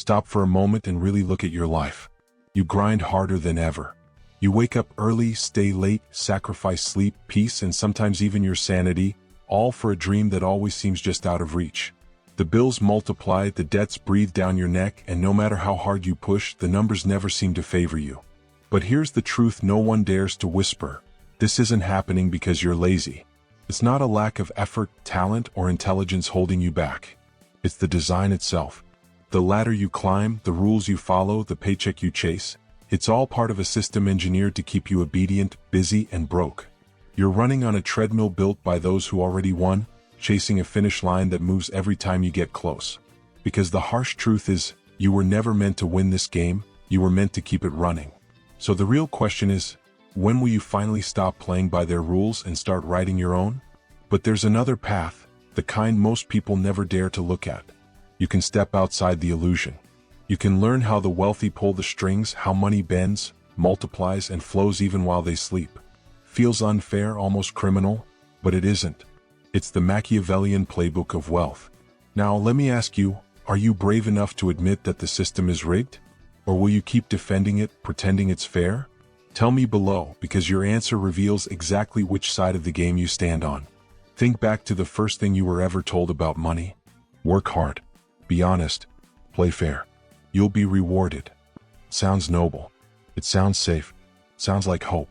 Stop for a moment and really look at your life. You grind harder than ever. You wake up early, stay late, sacrifice sleep, peace, and sometimes even your sanity, all for a dream that always seems just out of reach. The bills multiply, the debts breathe down your neck, and no matter how hard you push, the numbers never seem to favor you. But here's the truth no one dares to whisper. This isn't happening because you're lazy. It's not a lack of effort, talent, or intelligence holding you back. It's the design itself. The ladder you climb, the rules you follow, the paycheck you chase. It's all part of a system engineered to keep you obedient, busy, and broke. You're running on a treadmill built by those who already won, chasing a finish line that moves every time you get close. Because the harsh truth is, you were never meant to win this game, you were meant to keep it running. So the real question is, when will you finally stop playing by their rules and start writing your own? But there's another path, the kind most people never dare to look at. You can step outside the illusion. You can learn how the wealthy pull the strings, how money bends, multiplies, and flows even while they sleep. Feels unfair, almost criminal, but it isn't. It's the Machiavellian playbook of wealth. Now, let me ask you, are you brave enough to admit that the system is rigged? Or will you keep defending it, pretending it's fair? Tell me below, because your answer reveals exactly which side of the game you stand on. Think back to the first thing you were ever told about money. Work hard. Be honest. Play fair. You'll be rewarded. Sounds noble. It sounds safe. Sounds like hope.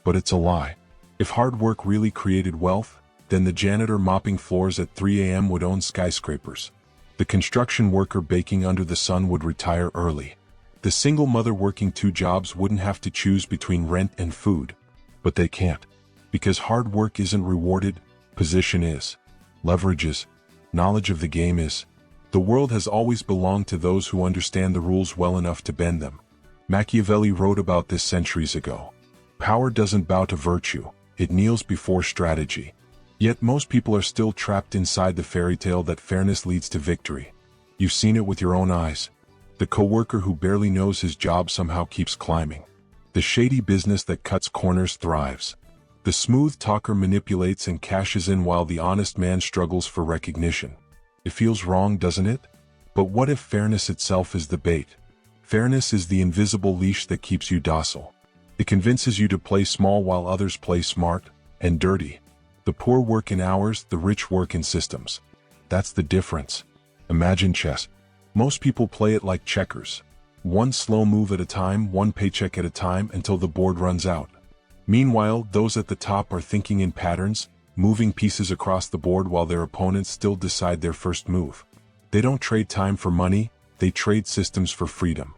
But it's a lie. If hard work really created wealth, then the janitor mopping floors at 3 a.m. would own skyscrapers. The construction worker baking under the sun would retire early. The single mother working 2 jobs wouldn't have to choose between rent and food. But they can't. Because hard work isn't rewarded, position is. Leverage is. Knowledge of the game is. The world has always belonged to those who understand the rules well enough to bend them. Machiavelli wrote about this centuries ago. Power doesn't bow to virtue, it kneels before strategy. Yet most people are still trapped inside the fairy tale that fairness leads to victory. You've seen it with your own eyes. The coworker who barely knows his job somehow keeps climbing. The shady business that cuts corners thrives. The smooth talker manipulates and cashes in while the honest man struggles for recognition. It feels wrong, doesn't it? But what if fairness itself is the bait? Fairness is the invisible leash that keeps you docile. It convinces you to play small while others play smart and dirty. The poor work in hours, the rich work in systems. That's the difference. Imagine chess. Most people play it like checkers. One slow move at a time, one paycheck at a time until the board runs out. Meanwhile, those at the top are thinking in patterns, moving pieces across the board while their opponents still decide their first move. They don't trade time for money, they trade systems for freedom.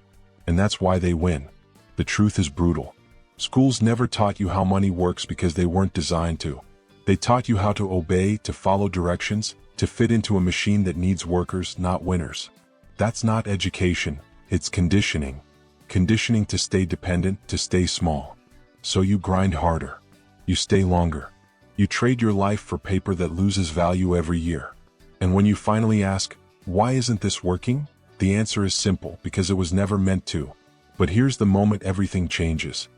And that's why they win. The truth is brutal. Schools never taught you how money works because they weren't designed to. They taught you how to obey, to follow directions, to fit into a machine that needs workers, not winners. That's not education, it's conditioning. Conditioning to stay dependent, to stay small. So you grind harder. You stay longer. You trade your life for paper that loses value every year. And when you finally ask, why isn't this working? The answer is simple, because it was never meant to. But here's the moment everything changes.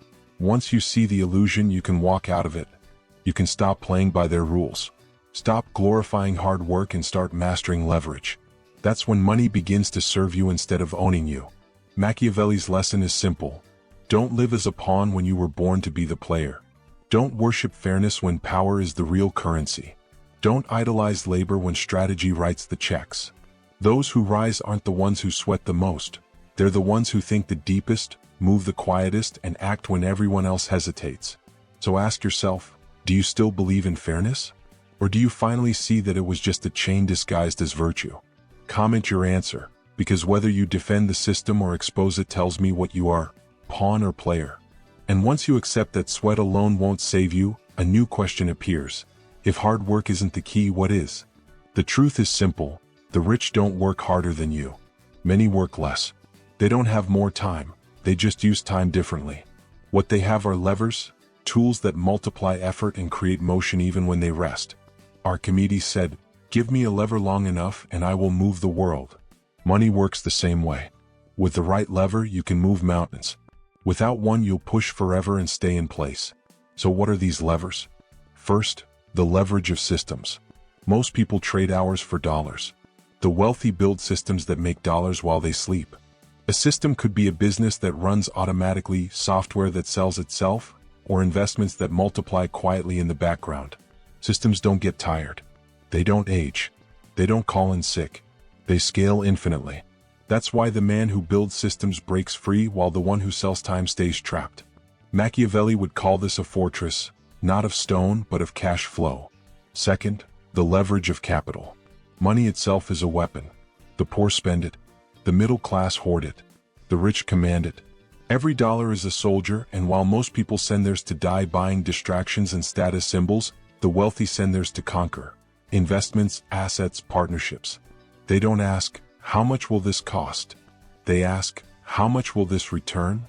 Once you see the illusion, you can walk out of it. You can stop playing by their rules. Stop glorifying hard work and start mastering leverage. That's when money begins to serve you instead of owning you. Machiavelli's lesson is simple. Don't live as a pawn when you were born to be the player. Don't worship fairness when power is the real currency. Don't idolize labor when strategy writes the checks. Those who rise aren't the ones who sweat the most. They're the ones who think the deepest, move the quietest, and act when everyone else hesitates. So ask yourself, do you still believe in fairness? Or do you finally see that it was just a chain disguised as virtue? Comment your answer, because whether you defend the system or expose it tells me what you are, pawn or player. And once you accept that sweat alone won't save you, a new question appears. If hard work isn't the key, what is? The truth is simple. The rich don't work harder than you. Many work less. They don't have more time. They just use time differently. What they have are levers, tools that multiply effort and create motion even when they rest. Archimedes said, "Give me a lever long enough and I will move the world." Money works the same way. With the right lever, you can move mountains. Without one, you'll push forever and stay in place. So what are these levers? First, the leverage of systems. Most people trade hours for dollars. The wealthy build systems that make dollars while they sleep. A system could be a business that runs automatically, software that sells itself, or investments that multiply quietly in the background. Systems don't get tired. They don't age. They don't call in sick. They scale infinitely. That's why the man who builds systems breaks free while the one who sells time stays trapped. Machiavelli would call this a fortress, not of stone but of cash flow. Second, the leverage of capital. Money itself is a weapon. The poor spend it. The middle class hoard it. The rich command it. Every dollar is a soldier, and while most people send theirs to die buying distractions and status symbols, the wealthy send theirs to conquer. Investments, assets, partnerships. They don't ask, how much will this cost? They ask, how much will this return?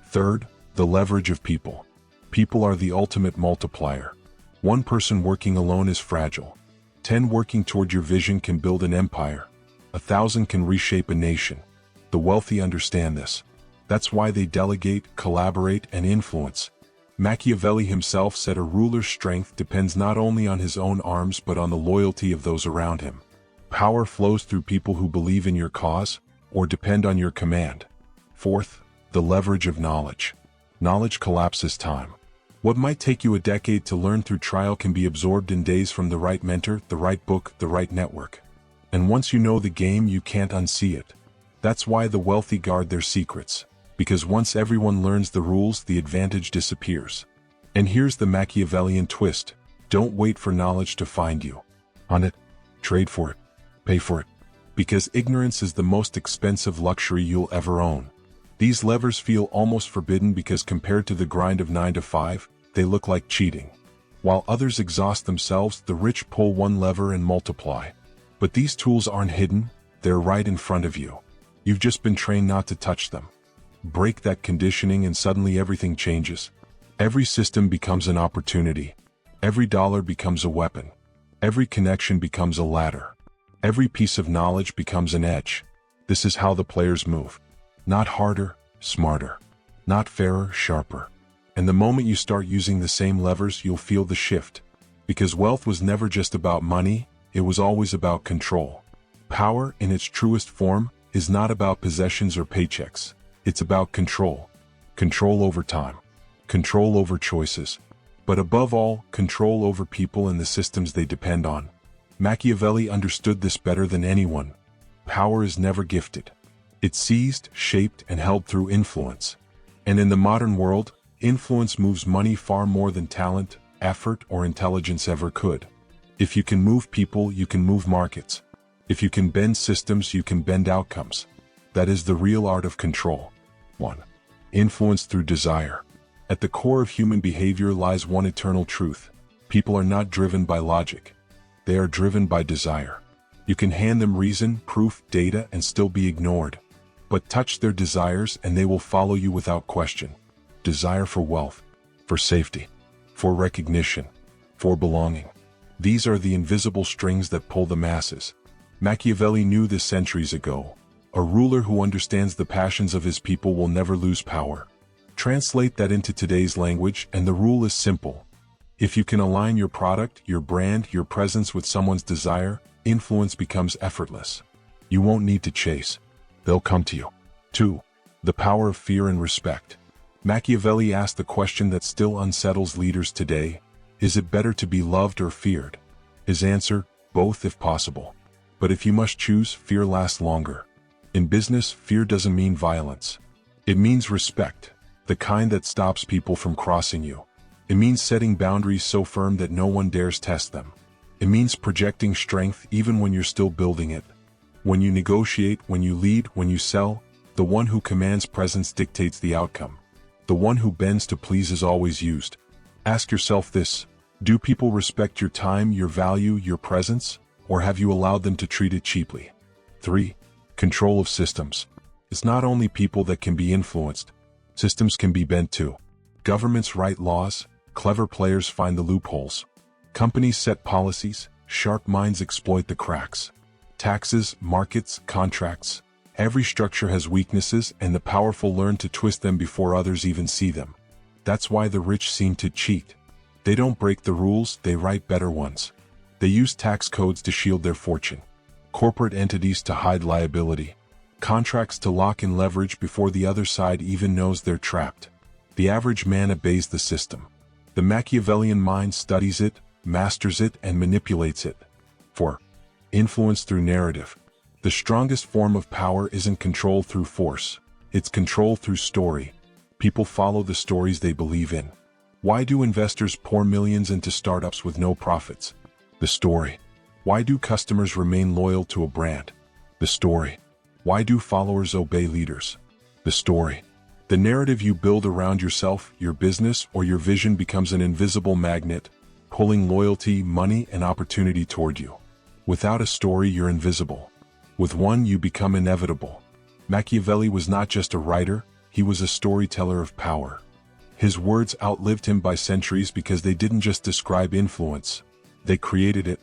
Third, the leverage of people. People are the ultimate multiplier. One person working alone is fragile. 10 working toward your vision can build an empire. 1,000 can reshape a nation. The wealthy understand this. That's why they delegate, collaborate, and influence. Machiavelli himself said a ruler's strength depends not only on his own arms but on the loyalty of those around him. Power flows through people who believe in your cause or depend on your command. Fourth, the leverage of knowledge. Knowledge collapses time. What might take you a decade to learn through trial can be absorbed in days from the right mentor, the right book, the right network. And once you know the game, you can't unsee it. That's why the wealthy guard their secrets, because once everyone learns the rules, the advantage disappears. And here's the Machiavellian twist. Don't wait for knowledge to find you. Hunt it, trade for it, pay for it. Because ignorance is the most expensive luxury you'll ever own. These levers feel almost forbidden because compared to the grind of 9 to 5, they look like cheating. While others exhaust themselves, the rich pull one lever and multiply. But these tools aren't hidden, they're right in front of you. You've just been trained not to touch them. Break that conditioning and suddenly everything changes. Every system becomes an opportunity. Every dollar becomes a weapon. Every connection becomes a ladder. Every piece of knowledge becomes an edge. This is how the players move. Not harder, smarter. Not fairer, sharper. And the moment you start using the same levers, you'll feel the shift. Because wealth was never just about money, it was always about control. Power, in its truest form, is not about possessions or paychecks. It's about control. Control over time. Control over choices. But above all, control over people and the systems they depend on. Machiavelli understood this better than anyone. Power is never gifted. It's seized, shaped, and held through influence. And in the modern world, influence moves money far more than talent, effort, or intelligence ever could. If you can move people, you can move markets. If you can bend systems, you can bend outcomes. That is the real art of control. 1. Influence through desire. At the core of human behavior lies one eternal truth. People are not driven by logic. They are driven by desire. You can hand them reason, proof, data, and still be ignored. But touch their desires and they will follow you without question. Desire for wealth, for safety, for recognition, for belonging. These are the invisible strings that pull the masses. Machiavelli knew this centuries ago. A ruler who understands the passions of his people will never lose power. Translate that into today's language and the rule is simple. If you can align your product, your brand, your presence with someone's desire, influence becomes effortless. You won't need to chase. They'll come to you. 2. The power of fear and respect. Machiavelli asked the question that still unsettles leaders today. Is it better to be loved or feared? His answer, both if possible. But if you must choose, fear lasts longer. In business, fear doesn't mean violence. It means respect, the kind that stops people from crossing you. It means setting boundaries so firm that no one dares test them. It means projecting strength even when you're still building it. When you negotiate, when you lead, when you sell, the one who commands presence dictates the outcome. The one who bends to please is always used. Ask yourself this: do people respect your time, your value, your presence, or have you allowed them to treat it cheaply? 3. Control of systems. It's not only people that can be influenced. Systems can be bent too. Governments write laws, clever players find the loopholes. Companies set policies, sharp minds exploit the cracks. Taxes, markets, contracts. Every structure has weaknesses and the powerful learn to twist them before others even see them. That's why the rich seem to cheat. They don't break the rules, they write better ones. They use tax codes to shield their fortune. Corporate entities to hide liability. Contracts to lock in leverage before the other side even knows they're trapped. The average man obeys the system. The Machiavellian mind studies it, masters it, and manipulates it. 4. Influence through narrative. The strongest form of power isn't control through force. It's control through story. People follow the stories they believe in. Why do investors pour millions into startups with no profits? The story. Why do customers remain loyal to a brand? The story. Why do followers obey leaders? The story. The narrative you build around yourself, your business, or your vision becomes an invisible magnet, pulling loyalty, money, and opportunity toward you. Without a story, you're invisible. With one, you become inevitable. Machiavelli was not just a writer, he was a storyteller of power. His words outlived him by centuries because they didn't just describe influence, they created it.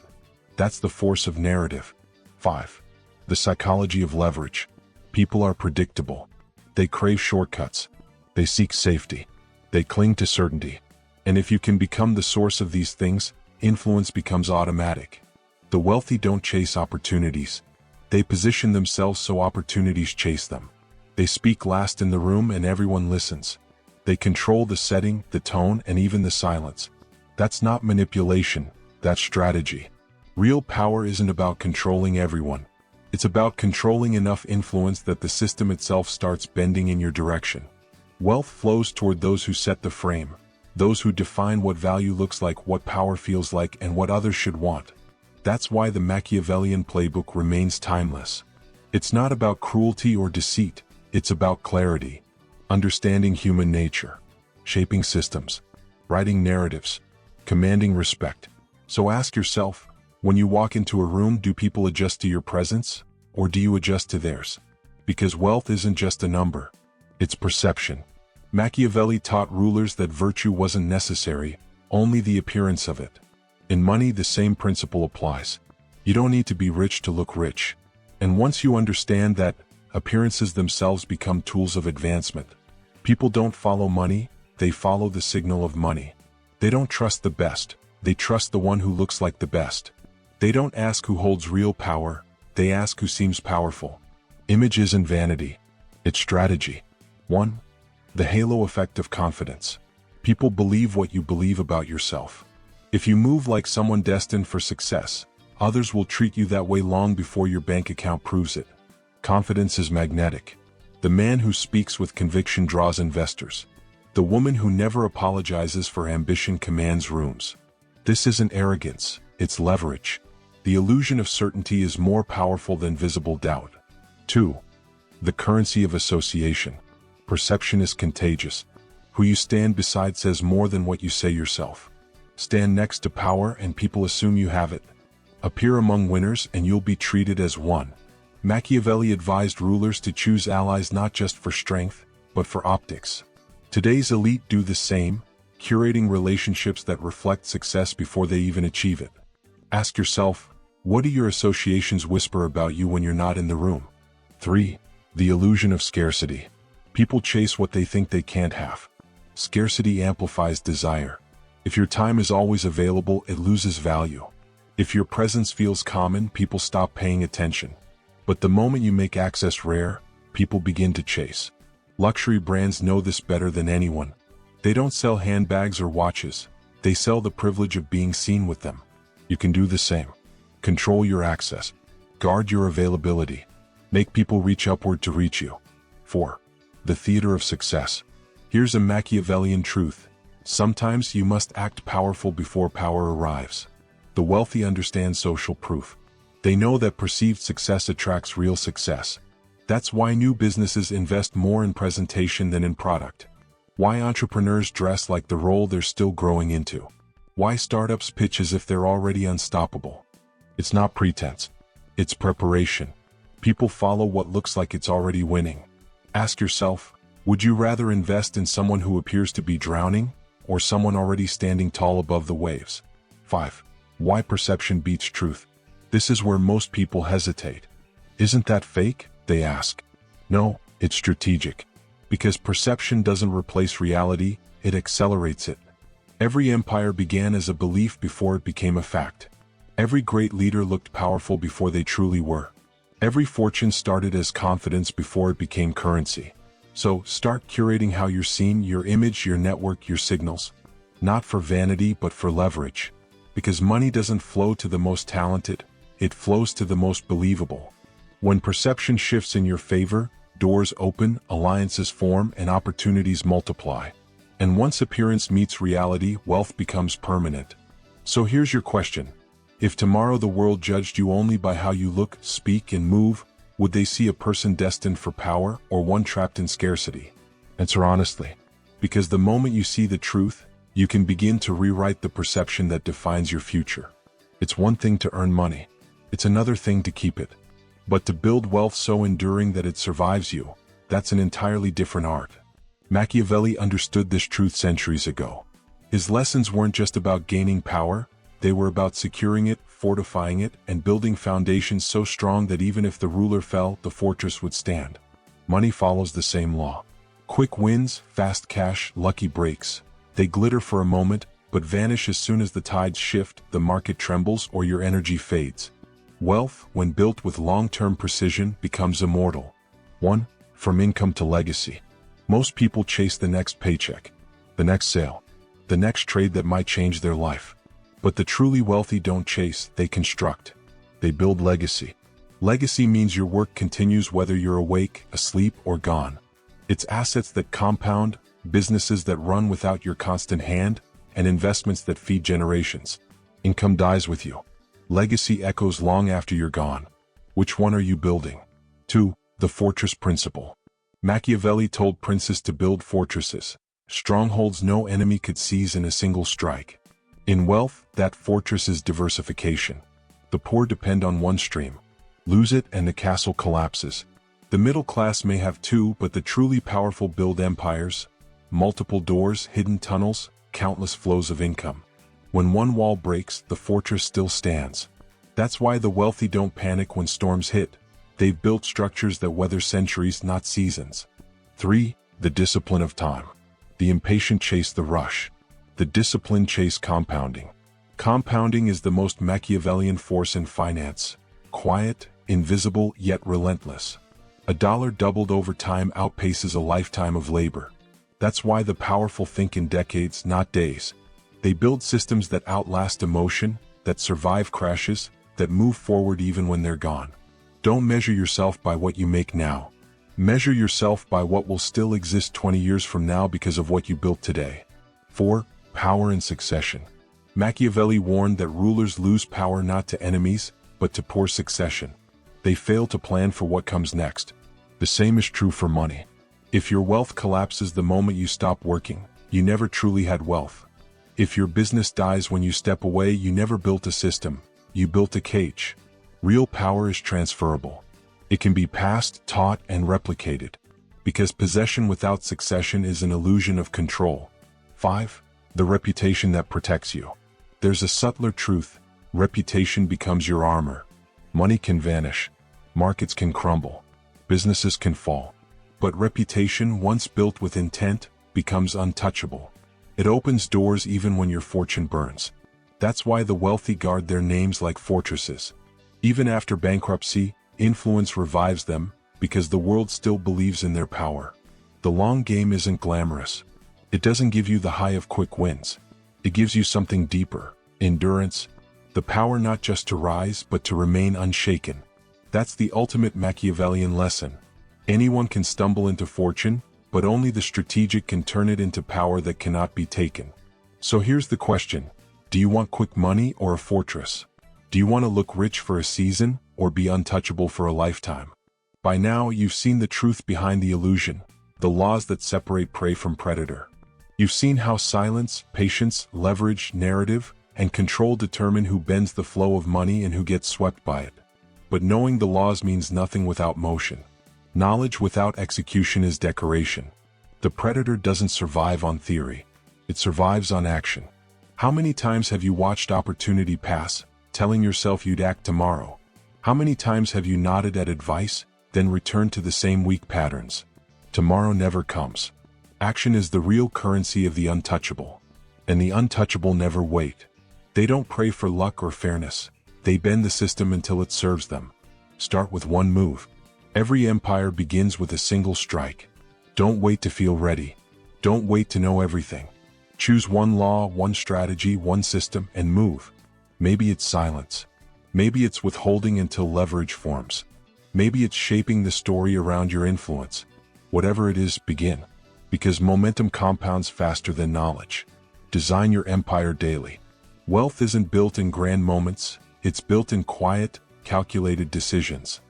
That's the force of narrative. 5. The psychology of leverage. People are predictable. They crave shortcuts. They seek safety. They cling to certainty. And if you can become the source of these things, influence becomes automatic. The wealthy don't chase opportunities. They position themselves so opportunities chase them. They speak last in the room and everyone listens. They control the setting, the tone, and even the silence. That's not manipulation, that's strategy. Real power isn't about controlling everyone. It's about controlling enough influence that the system itself starts bending in your direction. Wealth flows toward those who set the frame, those who define what value looks like, what power feels like, and what others should want. That's why the Machiavellian playbook remains timeless. It's not about cruelty or deceit, it's about clarity, understanding human nature, shaping systems, writing narratives, commanding respect. So ask yourself, when you walk into a room, do people adjust to your presence, or do you adjust to theirs? Because wealth isn't just a number, it's perception. Machiavelli taught rulers that virtue wasn't necessary, only the appearance of it. In money, the same principle applies. You don't need to be rich to look rich. And once you understand that, appearances themselves become tools of advancement. People don't follow money, they follow the signal of money. They don't trust the best, they trust the one who looks like the best. They don't ask who holds real power, they ask who seems powerful. Image isn't vanity, it's strategy. 1. The halo effect of confidence. People believe what you believe about yourself. If you move like someone destined for success, others will treat you that way long before your bank account proves it. Confidence is magnetic. The man who speaks with conviction draws investors. The woman who never apologizes for ambition commands rooms. This isn't arrogance, it's leverage. The illusion of certainty is more powerful than visible doubt. 2. The currency of association. Perception is contagious. Who you stand beside says more than what you say yourself. Stand next to power and people assume you have it. Appear among winners and you'll be treated as one. Machiavelli advised rulers to choose allies not just for strength, but for optics. Today's elite do the same, curating relationships that reflect success before they even achieve it. Ask yourself, what do your associations whisper about you when you're not in the room? 3. The illusion of scarcity. People chase what they think they can't have. Scarcity amplifies desire. If your time is always available, it loses value. If your presence feels common, people stop paying attention. But the moment you make access rare, people begin to chase. Luxury brands know this better than anyone. They don't sell handbags or watches. They sell the privilege of being seen with them. You can do the same. Control your access. Guard your availability. Make people reach upward to reach you. 4. The theater of success. Here's a Machiavellian truth. Sometimes you must act powerful before power arrives. The wealthy understand social proof. They know that perceived success attracts real success. That's why new businesses invest more in presentation than in product. Why entrepreneurs dress like the role they're still growing into. Why startups pitch as if they're already unstoppable. It's not pretense. It's preparation. People follow what looks like it's already winning. Ask yourself, would you rather invest in someone who appears to be drowning, or someone already standing tall above the waves? 5. Why perception beats truth. This is where most people hesitate. Isn't that fake? They ask. No, it's strategic. Because perception doesn't replace reality, it accelerates it. Every empire began as a belief before it became a fact. Every great leader looked powerful before they truly were. Every fortune started as confidence before it became currency. So, start curating how you're seen, your image, your network, your signals. Not for vanity, but for leverage. Because money doesn't flow to the most talented, it flows to the most believable. When perception shifts in your favor, doors open, alliances form, and opportunities multiply. And once appearance meets reality, wealth becomes permanent. So here's your question. If tomorrow the world judged you only by how you look, speak, and move, would they see a person destined for power or one trapped in scarcity? Answer honestly. Because the moment you see the truth, you can begin to rewrite the perception that defines your future. It's one thing to earn money. It's another thing to keep it. But to build wealth so enduring that it survives you, that's an entirely different art. Machiavelli understood this truth centuries ago. His lessons weren't just about gaining power, they were about securing it, fortifying it, and building foundations so strong that even if the ruler fell, the fortress would stand. Money follows the same law. Quick wins, fast cash, lucky breaks. They glitter for a moment, but vanish as soon as the tides shift, the market trembles, or your energy fades. Wealth, when built with long-term precision, becomes immortal. 1. From income to legacy. Most people chase the next paycheck, the next sale, the next trade that might change their life. But the truly wealthy don't chase, they construct. They build legacy. Legacy means your work continues whether you're awake, asleep, or gone. It's assets that compound, businesses that run without your constant hand, and investments that feed generations. Income dies with you. Legacy echoes long after you're gone. Which one are you building? 2. The fortress principle. Machiavelli told princes to build fortresses, strongholds no enemy could seize in a single strike. In wealth, that fortress is diversification. The poor depend on one stream. Lose it and the castle collapses. The middle class may have two, but the truly powerful build empires. Multiple doors, hidden tunnels, countless flows of income. When one wall breaks, the fortress still stands. That's why the wealthy don't panic when storms hit. They've built structures that weather centuries, not seasons. 3. The discipline of time. The impatient chase the rush. The disciplined chase compounding. Compounding is the most Machiavellian force in finance. Quiet, invisible, yet relentless. A dollar doubled over time outpaces a lifetime of labor. That's why the powerful think in decades, not days. They build systems that outlast emotion, that survive crashes, that move forward even when they're gone. Don't measure yourself by what you make now. Measure yourself by what will still exist 20 years from now because of what you built today. 4. Power and succession. Machiavelli warned that rulers lose power not to enemies, but to poor succession. They fail to plan for what comes next. The same is true for money. If your wealth collapses the moment you stop working, you never truly had wealth. If your business dies when you step away, you never built a system, you built a cage. Real power is transferable. It can be passed, taught, and replicated. Because possession without succession is an illusion of control. 5. The reputation that protects you. There's a subtler truth. Reputation becomes your armor. Money can vanish. Markets can crumble. Businesses can fall. But reputation, once built with intent, becomes untouchable. It opens doors even when your fortune burns. That's why the wealthy guard their names like fortresses. Even after bankruptcy, influence revives them, because the world still believes in their power. The long game isn't glamorous. It doesn't give you the high of quick wins. It gives you something deeper, endurance, the power not just to rise but to remain unshaken. That's the ultimate Machiavellian lesson. Anyone can stumble into fortune, but only the strategic can turn it into power that cannot be taken. So here's the question. Do you want quick money or a fortress? Do you want to look rich for a season or be untouchable for a lifetime? By now, you've seen the truth behind the illusion, the laws that separate prey from predator. You've seen how silence, patience, leverage, narrative, and control determine who bends the flow of money and who gets swept by it. But knowing the laws means nothing without motion. Knowledge without execution is decoration. The predator doesn't survive on theory. It survives on action. How many times have you watched opportunity pass, telling yourself you'd act tomorrow? How many times have you nodded at advice, then returned to the same weak patterns? Tomorrow never comes. Action is the real currency of the untouchable. And the untouchable never wait. They don't pray for luck or fairness. They bend the system until it serves them. Start with one move. Every empire begins with a single strike. Don't wait to feel ready. Don't wait to know everything. Choose one law, one strategy, one system, and move. Maybe it's silence. Maybe it's withholding until leverage forms. Maybe it's shaping the story around your influence. Whatever it is, begin. Because momentum compounds faster than knowledge. Design your empire daily. Wealth isn't built in grand moments, it's built in quiet, calculated decisions.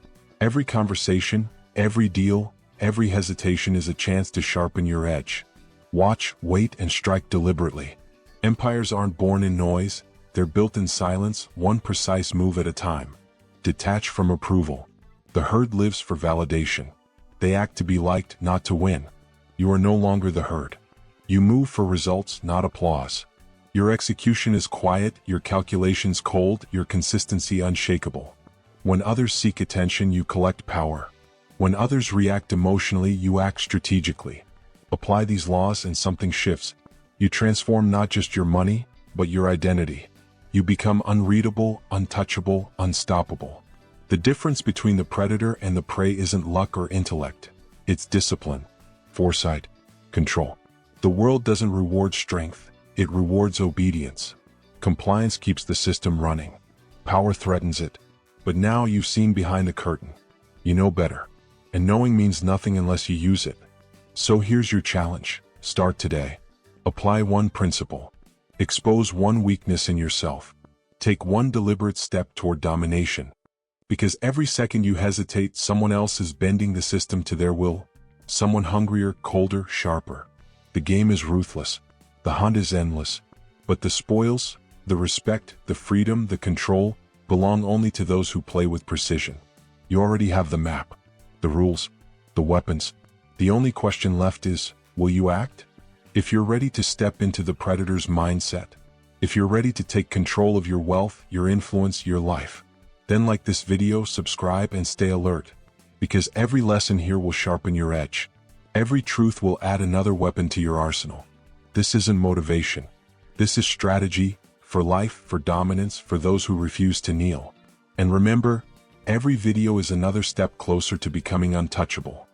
Every conversation, every deal, every hesitation is a chance to sharpen your edge. Watch, wait, and strike deliberately. Empires aren't born in noise, they're built in silence, one precise move at a time. Detach from approval. The herd lives for validation. They act to be liked, not to win. You are no longer the herd. You move for results, not applause. Your execution is quiet, your calculations cold, your consistency unshakable. When others seek attention, you collect power. When others react emotionally, you act strategically. Apply these laws and something shifts. You transform not just your money, but your identity. You become unreadable, untouchable, unstoppable. The difference between the predator and the prey isn't luck or intellect. It's discipline, foresight, control. The world doesn't reward strength, it rewards obedience. Compliance keeps the system running. Power threatens it. But now you've seen behind the curtain. You know better. And knowing means nothing unless you use it. So here's your challenge. Start today. Apply one principle. Expose one weakness in yourself. Take one deliberate step toward domination. Because every second you hesitate, someone else is bending the system to their will. Someone hungrier, colder, sharper. The game is ruthless. The hunt is endless. But the spoils, the respect, the freedom, the control, belong only to those who play with precision. You already have the map, the rules, the weapons. The only question left is, will you act? If you're ready to step into the predator's mindset, if you're ready to take control of your wealth, your influence, your life, then like this video, subscribe, and stay alert. Because every lesson here will sharpen your edge. Every truth will add another weapon to your arsenal. This isn't motivation. This is strategy, for life, for dominance, for those who refuse to kneel. And remember, every video is another step closer to becoming untouchable.